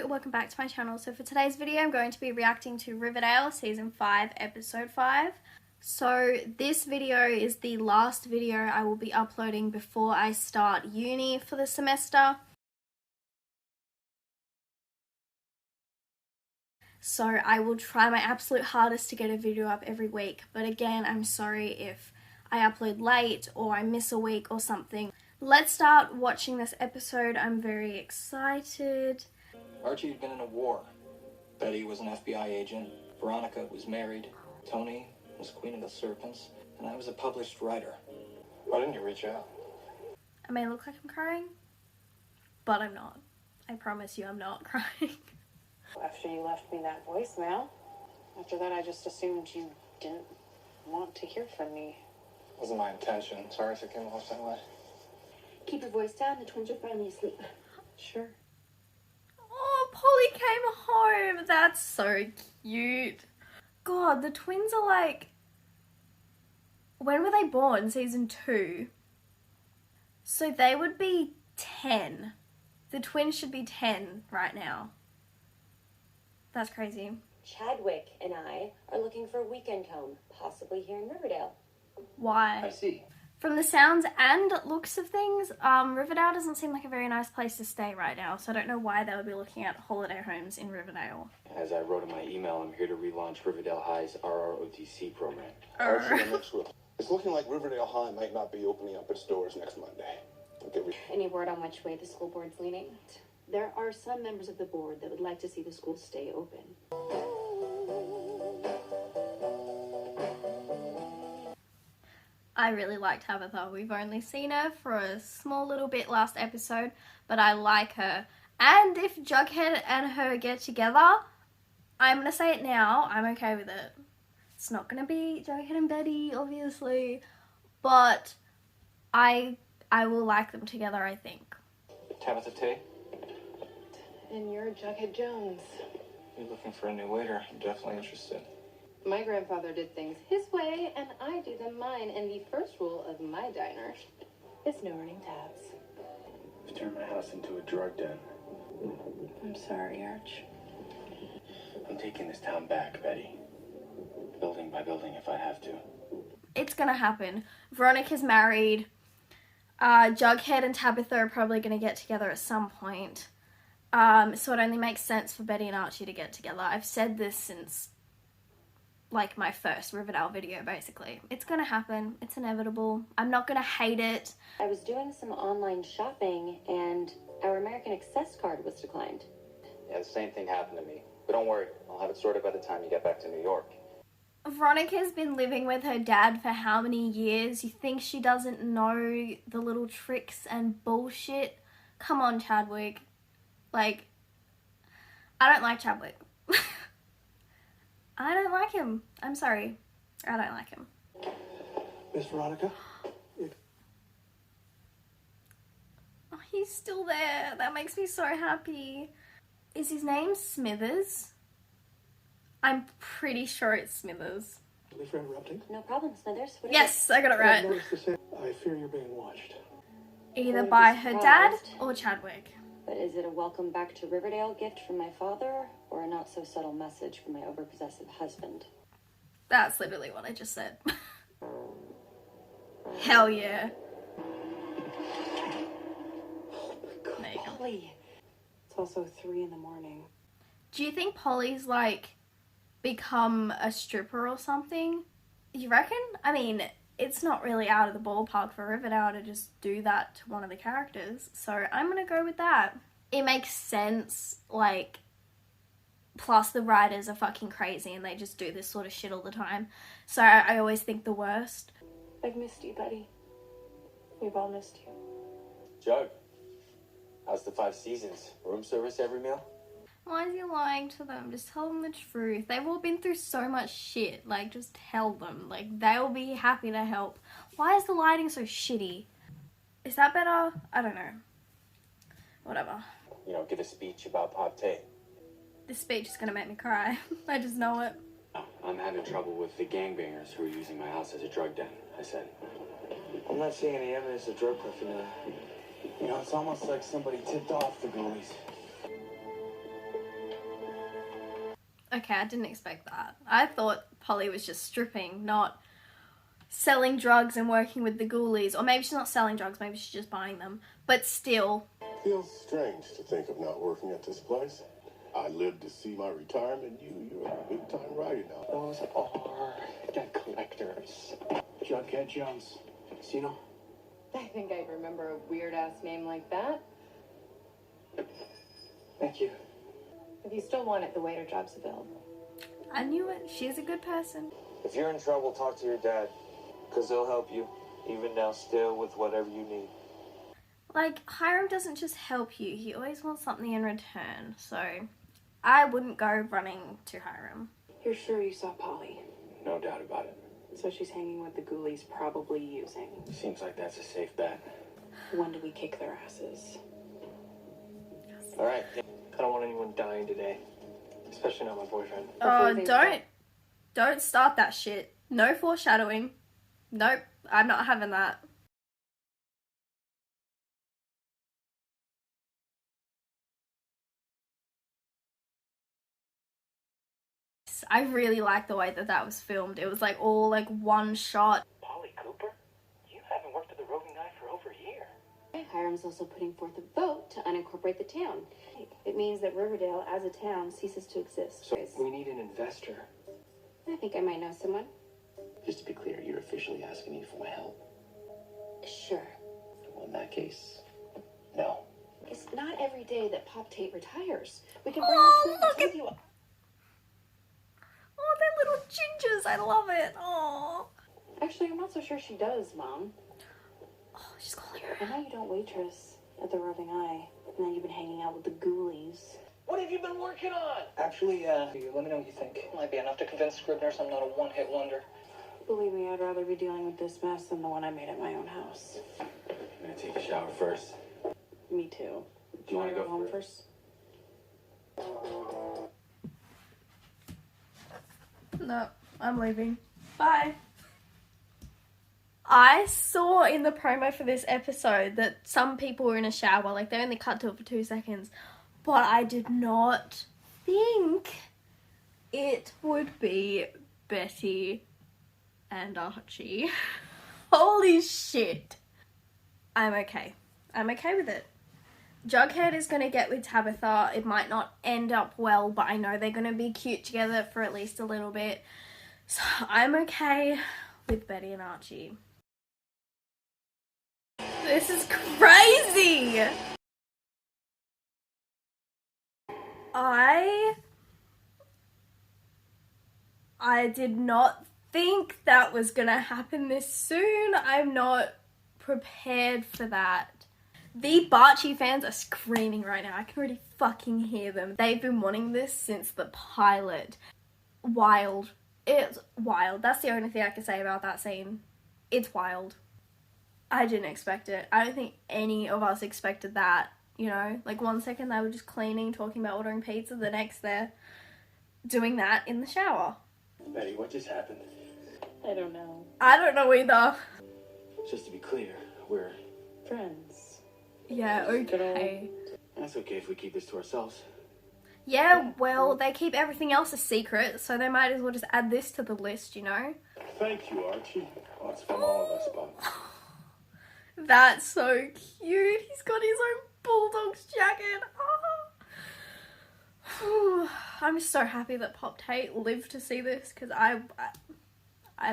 welcome back to my channel. So for today's video, I'm going to be reacting to Riverdale Season 5, Episode 5. So this video is the last video I will be uploading before I start uni for the semester. So I will try my absolute hardest to get a video up every week. But again, I'm sorry if I upload late or I miss a week or something. Let's start watching this episode. I'm very excited. Archie had been in a war. Betty was an FBI agent. Veronica was married. Tony was Queen of the Serpents. And I was a published writer. Why didn't you reach out? I may look like I'm crying, but I'm not. I promise you I'm not crying. After you left me that voicemail, after that I just assumed you didn't want to hear from me. Wasn't my intention. Sorry if it came off that way. Keep your voice down, the twins are finally asleep. Sure. Oh, Polly came home. That's so cute. God, the twins are like... When were they born? Season 2. So they would be 10. The twins should be 10 right now. That's crazy. Chadwick and I are looking for a weekend home, possibly here in Riverdale. Why? I see. From the sounds and looks of things, Riverdale doesn't seem like a very nice place to stay right now, so I don't know why they would be looking at holiday homes in Riverdale. As I wrote in my email, I'm here to relaunch Riverdale High's RROTC program. It's looking like Riverdale High might not be opening up its doors next Monday. Any word on which way the school board's leaning? There are some members of the board that would like to see the school stay open. I really like Tabitha. We've only seen her for a small little bit last episode, but I like her. And if Jughead and her get together, I'm going to say it now, I'm okay with it. It's not going to be Jughead and Betty, obviously, but I will like them together, I think. Tabitha Tay? And you're Jughead Jones. You're looking for a new waiter. I'm definitely interested. My grandfather did things his way, and I do them mine, and the first rule of my diner is no running tabs. I've turned my house into a drug den. I'm sorry, Arch. I'm taking this town back, Betty. Building by building if I have to. It's gonna happen. Veronica's married. Jughead and Tabitha are probably gonna get together at some point. So it only makes sense for Betty and Archie to get together. I've said this since, like, my first Riverdale video, basically. It's gonna happen. It's inevitable. I'm not gonna hate it. I was doing some online shopping, and our American Express card was declined. Yeah, the same thing happened to me. But don't worry, I'll have it sorted by the time you get back to New York. Veronica's been living with her dad for how many years? You think she doesn't know the little tricks and bullshit? Come on, Chadwick. Like, I don't like Chadwick. I don't like him. I'm sorry. I don't like him. Miss Veronica? Oh, he's still there. That makes me so happy. Is his name Smithers? I'm pretty sure it's Smithers. Sorry for interrupting. No problem, Smithers. Yes, I got it right. I fear you're being watched. Either by her dad or Chadwick. But is it a welcome back to Riverdale gift from my father, or a not so subtle message from my overpossessive husband? That's literally what I just said. Hell yeah. There you go. Polly. It's also 3 in the morning. Do you think Polly's, like, become a stripper or something? You reckon? I mean, it's not really out of the ballpark for Riverdale to just do that to one of the characters, so I'm gonna go with that. It makes sense, like, plus the writers are fucking crazy and they just do this sort of shit all the time, so I always think the worst. I've missed you, buddy. We've all missed you. Jug, how's the 5 seasons? Room service every meal? Why is he lying to them? Just tell them the truth. They've all been through so much shit. Like, just tell them. Like, they'll be happy to help. Why is the lighting so shitty? Is that better? I don't know. Whatever. You know, give a speech about Pop Tay. This speech is gonna make me cry. I just know it. I'm having trouble with the gangbangers who are using my house as a drug den, I said. I'm not seeing any evidence of drug paraphernalia. You know, it's almost like somebody tipped off the ghoulies. Okay, I didn't expect that. I thought Polly was just stripping, not selling drugs and working with the ghoulies. Or maybe she's not selling drugs, maybe she's just buying them. But still. Feels strange to think of not working at this place. I lived to see my retirement. You're a big-time writer now. Those are debt collectors. Jughead Jones. See him? I think I remember a weird-ass name like that. Thank you. If you still want it, the waiter job's available. I knew it. She's a good person. If you're in trouble, talk to your dad, because he'll help you, even now still, with whatever you need. Like, Hiram doesn't just help you, he always wants something in return, so I wouldn't go running to Hiram. You're sure you saw Polly? No doubt about it. So she's hanging with the ghoulies, probably using. Seems like that's a safe bet. When do we kick their asses? All right. I don't want anyone dying today, especially not my boyfriend. Oh, don't start that shit. No foreshadowing. Nope, I'm not having that. I really like the way that was filmed. It was like all like one shot. Polly Cooper? You haven't worked at the roving eye for over a year. Hiram's also putting forth a vote to unincorporate the town. It means that Riverdale, as a town, ceases to exist. So we need an investor. I think I might know someone. Just to be clear, you're officially asking me for my help. Sure. Well, in that case, no. It's not every day that Pop Tate retires. We can Oh, look bring at you. Oh, they're little gingers. I love it. Oh. Actually, I'm not so sure she does, Mom. Oh, she's calling her. I know you don't waitress at the Roving Eye, and then you've been hanging out with the ghoulies. What have you been working on? Actually, let me know what you think. Might be enough to convince Scribners I'm not a one-hit wonder. Believe me, I'd rather be dealing with this mess than the one I made at my own house. I'm gonna take a shower first. Me too. Do you want to go home first? No, I'm leaving. Bye. I saw in the promo for this episode that some people were in a shower, like they only cut to it for 2 seconds, but I did not think it would be Betty and Archie. Holy shit. I'm okay. I'm okay with it. Jughead is going to get with Tabitha. It might not end up well, but I know they're going to be cute together for at least a little bit. So I'm okay with Betty and Archie. This is crazy! I did not think that was going to happen this soon. I'm not prepared for that. The Barchi fans are screaming right now. I can already fucking hear them. They've been wanting this since the pilot. Wild. It's wild. That's the only thing I can say about that scene. It's wild. I didn't expect it. I don't think any of us expected that, you know? Like 1 second they were just cleaning, talking about ordering pizza. The next they're doing that in the shower. Betty, what just happened? I don't know. I don't know either. Just to be clear, we're... Friends. Yeah, okay. That's okay if we keep this to ourselves. Yeah, well, they keep everything else a secret, so they might as well just add this to the list, you know? Thank you, Archie. That's from all of us, Bob. That's so cute. He's got his own Bulldog's jacket. Oh. I'm so happy that Pop Tate lived to see this, because I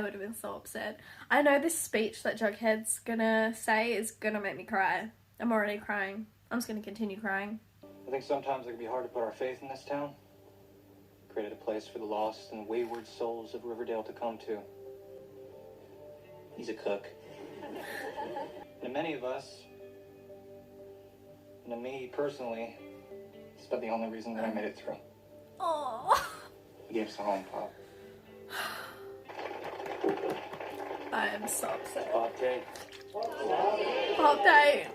would have been so upset. I know this speech that Jughead's gonna say is gonna make me cry. I'm already crying. I'm just gonna continue crying. I think sometimes it can be hard to put our faith in this town. Created a place for the lost and wayward souls of Riverdale to come to. He's a cook. And many of us, and to me personally, it's about the only reason that I made it through. Oh. He gave us a home, Pop. I am so upset. Pop Tate. Pop Tate.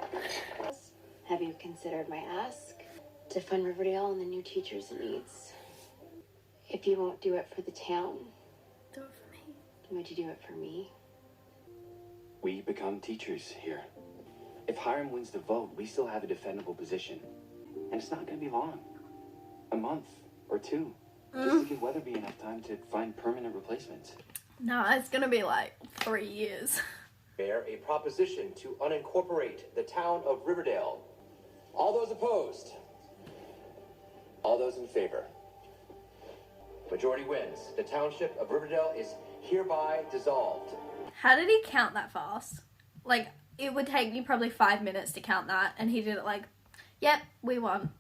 Have you considered my ask to fund Riverdale and the new teachers it needs? If you won't do it for the town, Do it for me. would you do it for me? We become teachers here. If Hiram wins the vote, we still have a defendable position. And it's not going to be long. A month or two. Just to give Weatherby enough time to find permanent replacements. No, it's gonna be like 3 years. Mayor, a proposition to unincorporate the town of Riverdale. All those opposed? All those in favor? Majority wins. The township of Riverdale is hereby dissolved. How did he count that fast? Like, it would take me probably 5 minutes to count that, and he did it like, yep, we won.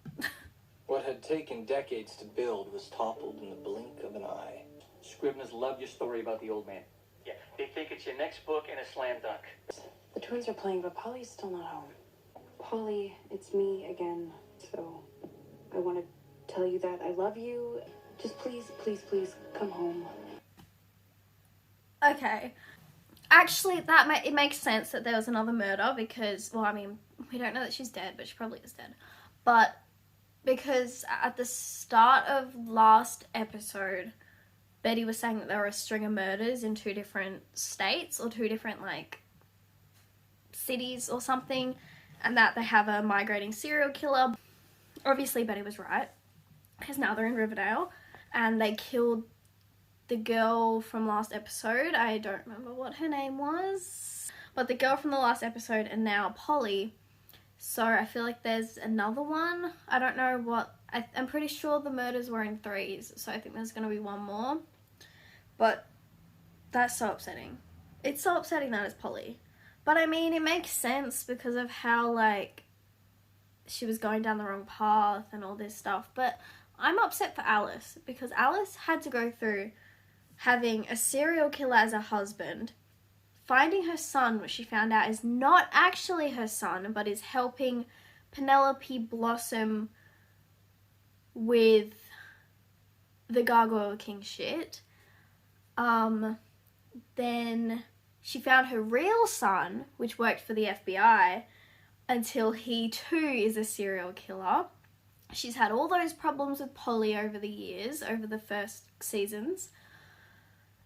What had taken decades to build was toppled in the blink of an eye. Scribners love your story about the old man. Yeah, they think it's your next book and a slam dunk. The twins are playing, but Polly's still not home. Polly, it's me again. So I want to tell you that I love you. Just please, please, please come home. Okay. Actually, it makes sense that there was another murder because, well, I mean, we don't know that she's dead, but she probably is dead. But because at the start of last episode, Betty was saying that there were a string of murders in 2 different states or 2 different, like, cities or something, and that they have a migrating serial killer. Obviously, Betty was right, because now they're in Riverdale, and they killed the girl from last episode. I don't remember what her name was, but the girl from the last episode, and now Polly. So I feel like there's another one. I don't know what. I'm pretty sure the murders were in 3s, so I think there's going to be one more. But that's so upsetting. It's so upsetting that it's Polly. But I mean, it makes sense because of how, like, she was going down the wrong path and all this stuff. But I'm upset for Alice because Alice had to go through having a serial killer as a husband, finding her son, which she found out is not actually her son, but is helping Penelope blossom with the Gargoyle King shit. Then she found her real son, which worked for the FBI, until he too is a serial killer. She's had all those problems with Polly over the years, over the first seasons.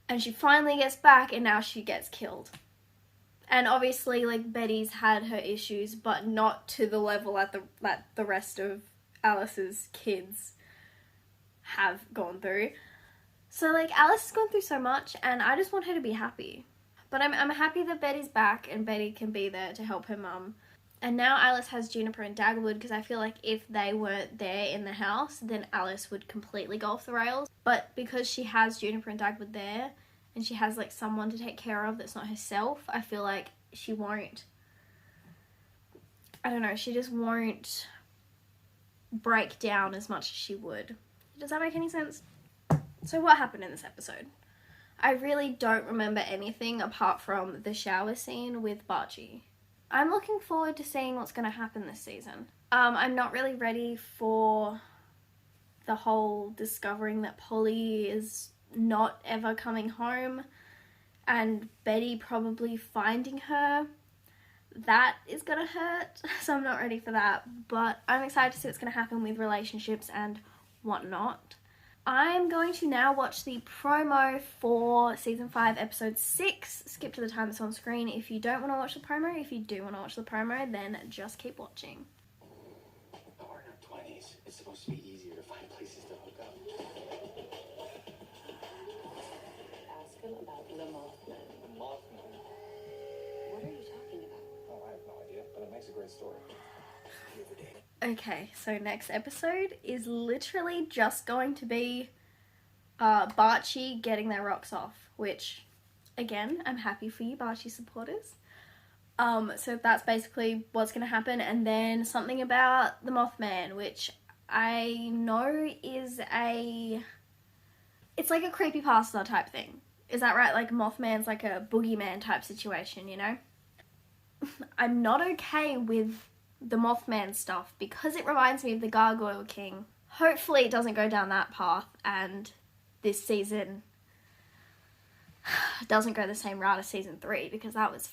And she finally gets back, and now she gets killed. And obviously, like, Betty's had her issues, but not to the level that the rest of Alice's kids have gone through. So, like, Alice has gone through so much, and I just want her to be happy. But I'm happy that Betty's back, and Betty can be there to help her mum. And now Alice has Juniper and Dagwood, because I feel like if they weren't there in the house, then Alice would completely go off the rails. But because she has Juniper and Dagwood there, and she has, like, someone to take care of that's not herself, I feel like she won't, I don't know, she just won't break down as much as she would. Does that make any sense? So what happened in this episode? I really don't remember anything apart from the shower scene with Barchi. I'm looking forward to seeing what's going to happen this season. I'm not really ready for the whole discovering that Polly is not ever coming home and Betty probably finding her. That is going to hurt, so I'm not ready for that. But I'm excited to see what's going to happen with relationships and whatnot. I'm going to now watch the promo for Season 5, Episode 6. Skip to the time that's on screen if you don't want to watch the promo. If you do want to watch the promo, then just keep watching. Oh, we're in our 20s. It's supposed to be easier to find places to hook up. Ask him about the Mothman. The Mothman? What are you talking about? Oh, I have no idea, but it makes a great story. Okay, so next episode is literally just going to be Barchi getting their rocks off, which, again, I'm happy for you, Barchi supporters. So that's basically what's going to happen, and then something about the Mothman, which I know is it's like a creepypasta type thing. Is that right? Like, Mothman's like a boogeyman type situation, you know? I'm not okay with the Mothman stuff because it reminds me of the Gargoyle King. Hopefully it doesn't go down that path and this season doesn't go the same route as season 3 because that was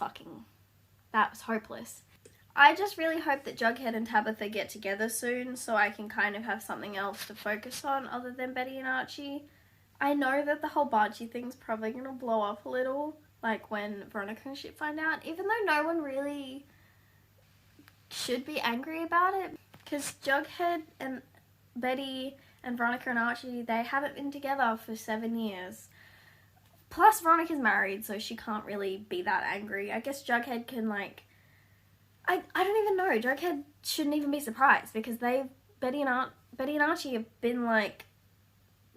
hopeless. I just really hope that Jughead and Tabitha get together soon so I can kind of have something else to focus on other than Betty and Archie. I know that the whole Barchi thing's probably going to blow up a little, like when Veronica and shit find out, even though no one really should be angry about it, because Jughead and Betty And Veronica and Archie, they haven't been together for 7 years. Plus, Veronica's married, so she can't really be that angry. I guess Jughead can, like... I don't even know. Jughead shouldn't even be surprised, because Betty and Archie have been, like,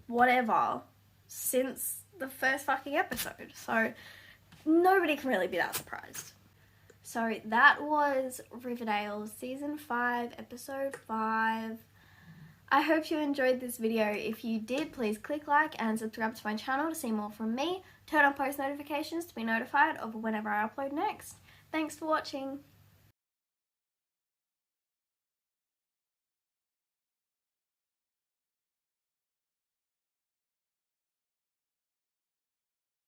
whatever, since the first fucking episode. So, nobody can really be that surprised. So, that was Riverdale Season 5, Episode 5. I hope you enjoyed this video. If you did, please click like and subscribe to my channel to see more from me. Turn on post notifications to be notified of whenever I upload next. Thanks for watching.